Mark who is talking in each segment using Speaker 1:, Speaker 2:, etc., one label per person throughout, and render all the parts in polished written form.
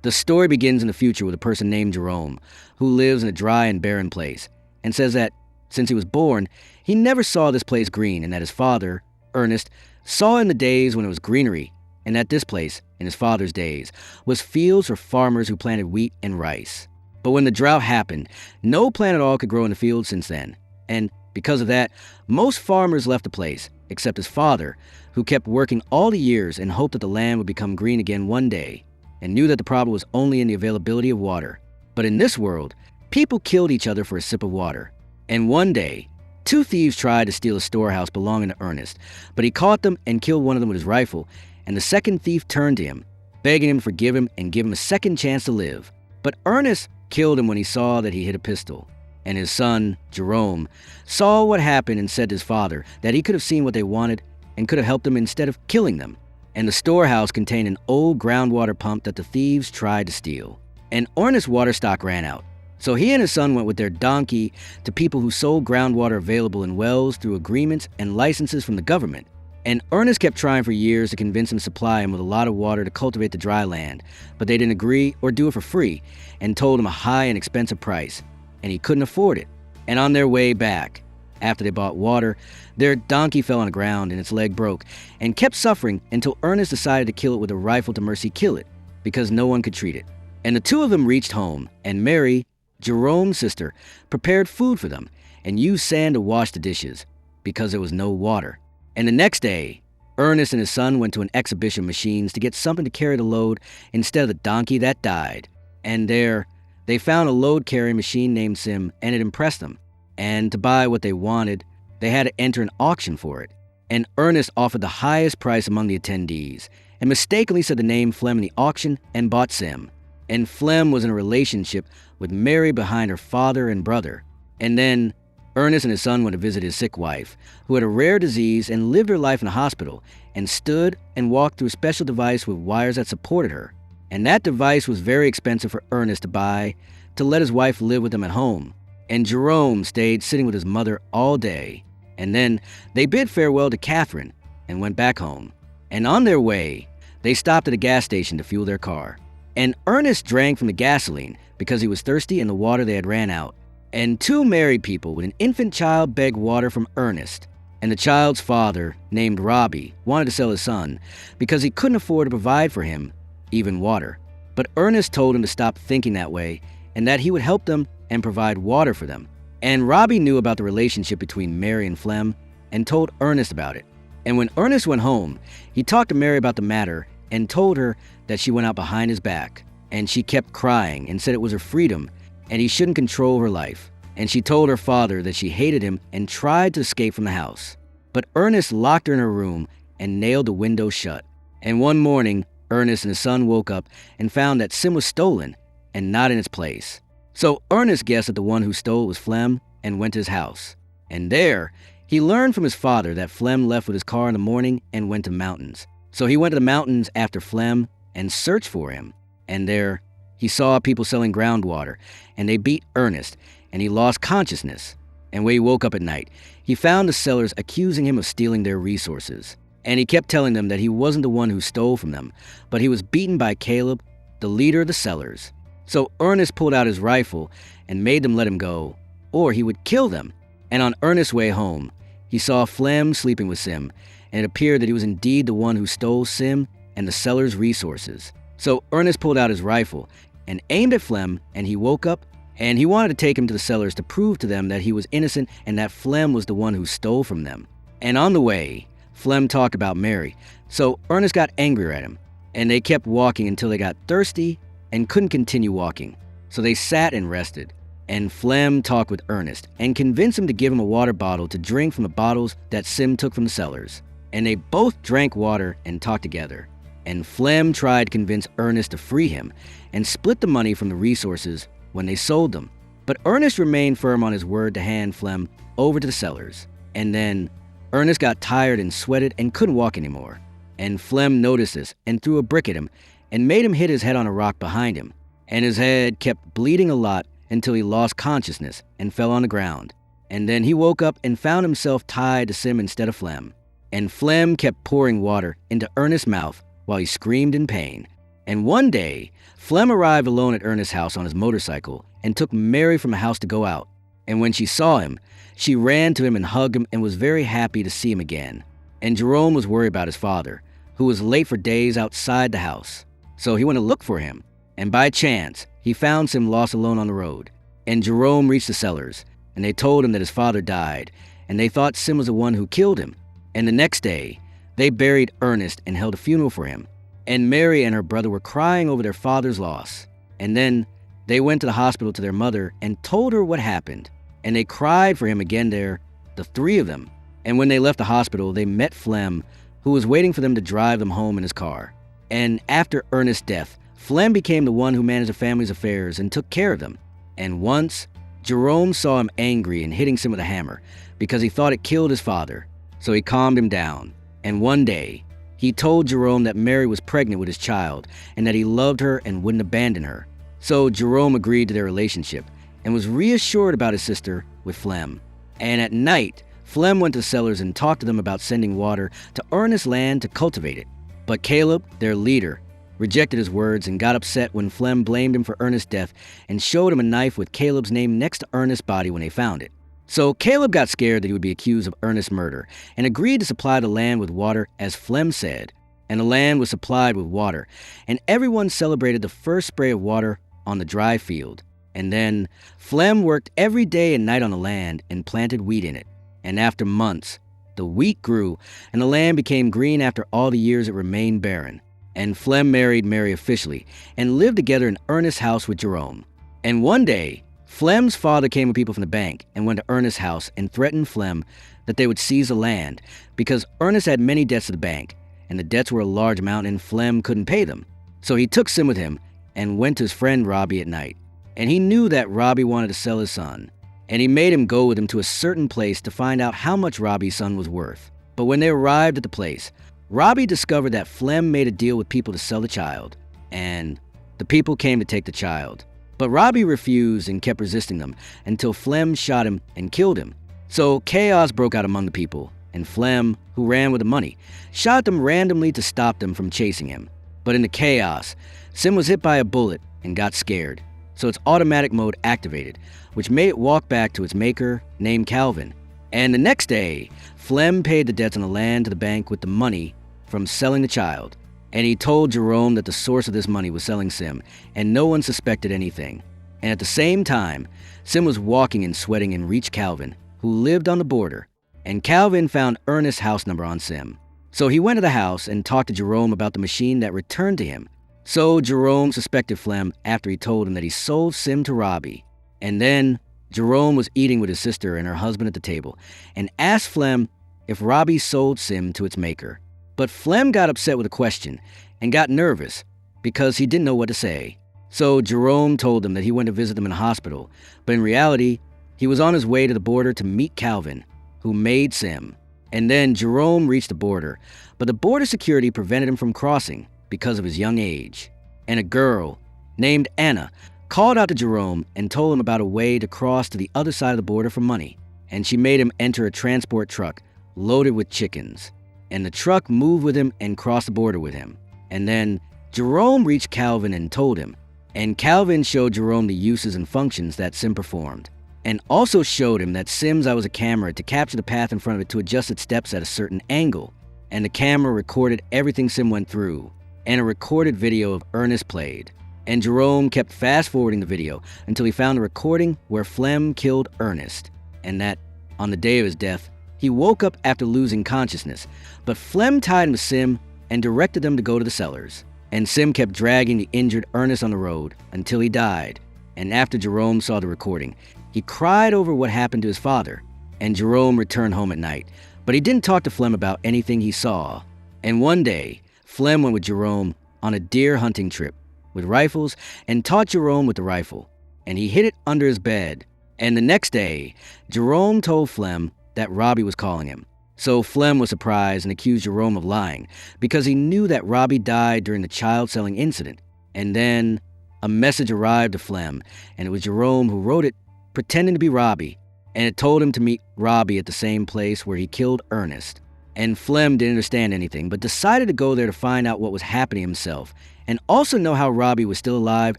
Speaker 1: The story begins in the future with a person named Jerome, who lives in a dry and barren place, and says that, since he was born, he never saw this place green, and that his father, Ernest, saw in the days when it was greenery, and that this place, in his father's days, was fields for farmers who planted wheat and rice. But when the drought happened, no plant at all could grow in the fields since then, and because of that, most farmers left the place, except his father, who kept working all the years and hoped that the land would become green again one day, and knew that the problem was only in the availability of water. But in this world, people killed each other for a sip of water. And one day, two thieves tried to steal a storehouse belonging to Ernest, but he caught them and killed one of them with his rifle, and the second thief turned to him, begging him to forgive him and give him a second chance to live. But Ernest killed him when he saw that he hit a pistol. And his son, Jerome, saw what happened and said to his father that he could have seen what they wanted and could have helped them instead of killing them. And the storehouse contained an old groundwater pump that the thieves tried to steal. And Ernest's water stock ran out. So he and his son went with their donkey to people who sold groundwater available in wells through agreements and licenses from the government. And Ernest kept trying for years to convince them to supply him with a lot of water to cultivate the dry land, but they didn't agree or do it for free, and told him a high and expensive price, and he couldn't afford it. And on their way back, after they bought water, their donkey fell on the ground and its leg broke, and kept suffering until Ernest decided to kill it with a rifle to mercy kill it, because no one could treat it. And the two of them reached home, and Mary, Jerome's sister, prepared food for them, and used sand to wash the dishes, because there was no water. And the next day, Ernest and his son went to an exhibition of machines to get something to carry the load instead of the donkey that died. And there, they found a load-carrying machine named Sim, and it impressed them. And to buy what they wanted, they had to enter an auction for it. And Ernest offered the highest price among the attendees, and mistakenly said the name Flem in the auction and bought Sim. And Flem was in a relationship with Mary behind her father and brother. And then Ernest and his son went to visit his sick wife, who had a rare disease and lived her life in a hospital, and stood and walked through a special device with wires that supported her. And that device was very expensive for Ernest to buy to let his wife live with him at home. And Jerome stayed sitting with his mother all day. And then they bid farewell to Catherine and went back home. And on their way, they stopped at a gas station to fuel their car. And Ernest drank from the gasoline because he was thirsty and the water they had ran out. And two married people with an infant child begged water from Ernest. And the child's father, named Robbie, wanted to sell his son because he couldn't afford to provide for him even water. But Ernest told him to stop thinking that way and that he would help them and provide water for them. And Robbie knew about the relationship between Mary and Flem and told Ernest about it. And when Ernest went home, he talked to Mary about the matter and told her that she went out behind his back. And she kept crying and said it was her freedom and he shouldn't control her life. And she told her father that she hated him and tried to escape from the house. But Ernest locked her in her room and nailed the window shut. And one morning, Ernest and his son woke up and found that Sim was stolen and not in its place. So Ernest guessed that the one who stole it was Flem and went to his house. And there, he learned from his father that Flem left with his car in the morning and went to mountains. So he went to the mountains after Flem and searched for him. And there, he saw people selling groundwater, and they beat Ernest, and he lost consciousness. And when he woke up at night, he found the sellers accusing him of stealing their resources. And he kept telling them that he wasn't the one who stole from them, but he was beaten by Caleb, the leader of the sellers. So Ernest pulled out his rifle and made them let him go, or he would kill them. And on Ernest's way home, he saw Flem sleeping with Sim, and it appeared that he was indeed the one who stole Sim and the seller's resources. So Ernest pulled out his rifle and aimed at Flem, and he woke up, and he wanted to take him to the sellers to prove to them that he was innocent and that Flem was the one who stole from them. And on the way, Flem talked about Mary, so Ernest got angrier at him, and they kept walking until they got thirsty and couldn't continue walking. So they sat and rested, and Flem talked with Ernest and convinced him to give him a water bottle to drink from the bottles that Sim took from the sellers. And they both drank water and talked together. And Flem tried to convince Ernest to free him and split the money from the resources when they sold them. But Ernest remained firm on his word to hand Flem over to the sellers. And then Ernest got tired and sweated and couldn't walk anymore. And Flem noticed this and threw a brick at him and made him hit his head on a rock behind him. And his head kept bleeding a lot until he lost consciousness and fell on the ground. And then he woke up and found himself tied to Sim instead of Flem. And Flem kept pouring water into Ernest's mouth while he screamed in pain. And one day, Flem arrived alone at Ernest's house on his motorcycle and took Mary from the house to go out. And when she saw him, she ran to him and hugged him and was very happy to see him again. And Jerome was worried about his father, who was late for days outside the house. So he went to look for him, and by chance, he found Sim lost alone on the road. And Jerome reached the cellars, and they told him that his father died, and they thought Sim was the one who killed him. And the next day, they buried Ernest and held a funeral for him. And Mary and her brother were crying over their father's loss. And then they went to the hospital to their mother and told her what happened. And they cried for him again there, the three of them. And when they left the hospital, they met Flem, who was waiting for them to drive them home in his car. And after Ernest's death, Flem became the one who managed the family's affairs and took care of them. And once, Jerome saw him angry and hitting Sim with a hammer because he thought it killed his father. So he calmed him down. And one day, he told Jerome that Mary was pregnant with his child and that he loved her and wouldn't abandon her. So Jerome agreed to their relationship and was reassured about his sister with Flem. And at night, Flem went to the cellars and talked to them about sending water to Ernest's land to cultivate it. But Caleb, their leader, rejected his words and got upset when Flem blamed him for Ernest's death and showed him a knife with Caleb's name next to Ernest's body when they found it. So Caleb got scared that he would be accused of Ernest's murder and agreed to supply the land with water as Flem said. And the land was supplied with water, and everyone celebrated the first spray of water on the dry field. And then Flem worked every day and night on the land and planted wheat in it. And after months, the wheat grew and the land became green after all the years it remained barren. And Flem married Mary officially and lived together in Ernest's house with Jerome. And one day, Flem's father came with people from the bank and went to Ernest's house and threatened Flem that they would seize the land because Ernest had many debts to the bank, and the debts were a large amount and Flem couldn't pay them. So he took Sim with him and went to his friend Robbie at night. And he knew that Robbie wanted to sell his son, and he made him go with him to a certain place to find out how much Robbie's son was worth. But when they arrived at the place, Robbie discovered that Flem made a deal with people to sell the child, and the people came to take the child. But Robbie refused and kept resisting them until Flem shot him and killed him. So chaos broke out among the people, and Flem, who ran with the money, shot them randomly to stop them from chasing him. But in the chaos, Sim was hit by a bullet and got scared, so its automatic mode activated, which made it walk back to its maker named Calvin. And the next day, Flem paid the debts on the land to the bank with the money from selling the child. And he told Jerome that the source of this money was selling Sim, and no one suspected anything. And at the same time, Sim was walking and sweating and reached Calvin, who lived on the border. And Calvin found Ernest's house number on Sim. So he went to the house and talked to Jerome about the machine that returned to him. So Jerome suspected Flem after he told him that he sold Sim to Robbie. And then Jerome was eating with his sister and her husband at the table and asked Flem if Robbie sold Sim to its maker. But Flem got upset with the question and got nervous because he didn't know what to say. So Jerome told him that he went to visit them in the hospital, but in reality, he was on his way to the border to meet Calvin, who made Sim. And then Jerome reached the border, but the border security prevented him from crossing because of his young age. And a girl named Anna called out to Jerome and told him about a way to cross to the other side of the border for money. And she made him enter a transport truck loaded with chickens. And the truck moved with him and crossed the border with him. And then Jerome reached Calvin and told him. And Calvin showed Jerome the uses and functions that Sim performed. And also showed him that Sim's eye was a camera to capture the path in front of it to adjust its steps at a certain angle. And the camera recorded everything Sim went through. And a recorded video of Ernest played. And Jerome kept fast-forwarding the video until he found a recording where Flem killed Ernest. And that, on the day of his death, he woke up after losing consciousness, but Flem tied him to Sim and directed them to go to the cellars. And Sim kept dragging the injured Ernest on the road until he died. And after Jerome saw the recording, he cried over what happened to his father. And Jerome returned home at night, but he didn't talk to Flem about anything he saw. And one day, Flem went with Jerome on a deer hunting trip with rifles and taught Jerome with the rifle. And he hid it under his bed. And the next day, Jerome told Flem that Robbie was calling him. So Flem was surprised and accused Jerome of lying because he knew that Robbie died during the child selling incident. And then a message arrived to Flem, and it was Jerome who wrote it, pretending to be Robbie, and it told him to meet Robbie at the same place where he killed Ernest. And Flem didn't understand anything, but decided to go there to find out what was happening himself, and also know how Robbie was still alive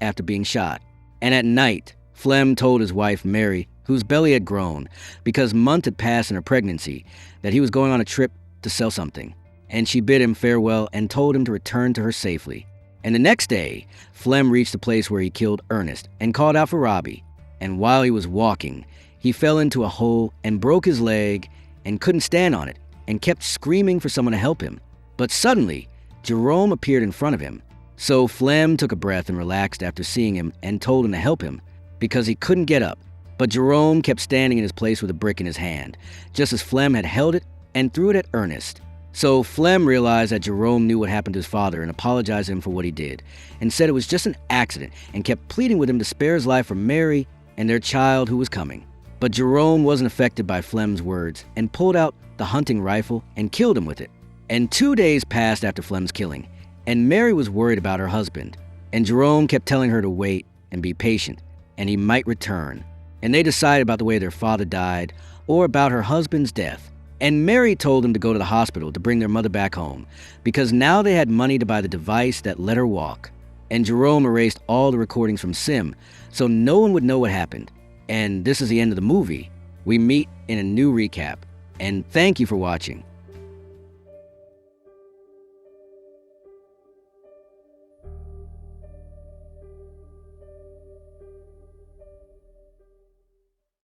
Speaker 1: after being shot. And at night, Flem told his wife, Mary, whose belly had grown because months had passed in her pregnancy, that he was going on a trip to sell something. And she bid him farewell and told him to return to her safely. And the next day, Flem reached the place where he killed Ernest and called out for Robbie. And while he was walking, he fell into a hole and broke his leg and couldn't stand on it, and kept screaming for someone to help him. But suddenly, Jerome appeared in front of him. So Flem took a breath and relaxed after seeing him and told him to help him because he couldn't get up. But Jerome kept standing in his place with a brick in his hand, just as Flem had held it and threw it at Ernest. So Flem realized that Jerome knew what happened to his father and apologized to him for what he did, and said it was just an accident, and kept pleading with him to spare his life for Mary and their child who was coming. But Jerome wasn't affected by Flem's words and pulled out the hunting rifle and killed him with it. And 2 days passed after Flem's killing, and Mary was worried about her husband. And Jerome kept telling her to wait and be patient, and he might return. And they decided about the way their father died or about her husband's death. And Mary told them to go to the hospital to bring their mother back home, because now they had money to buy the device that let her walk. And Jerome erased all the recordings from Sim, so no one would know what happened. And this is the end of the movie. We meet in a new recap. And thank you for watching.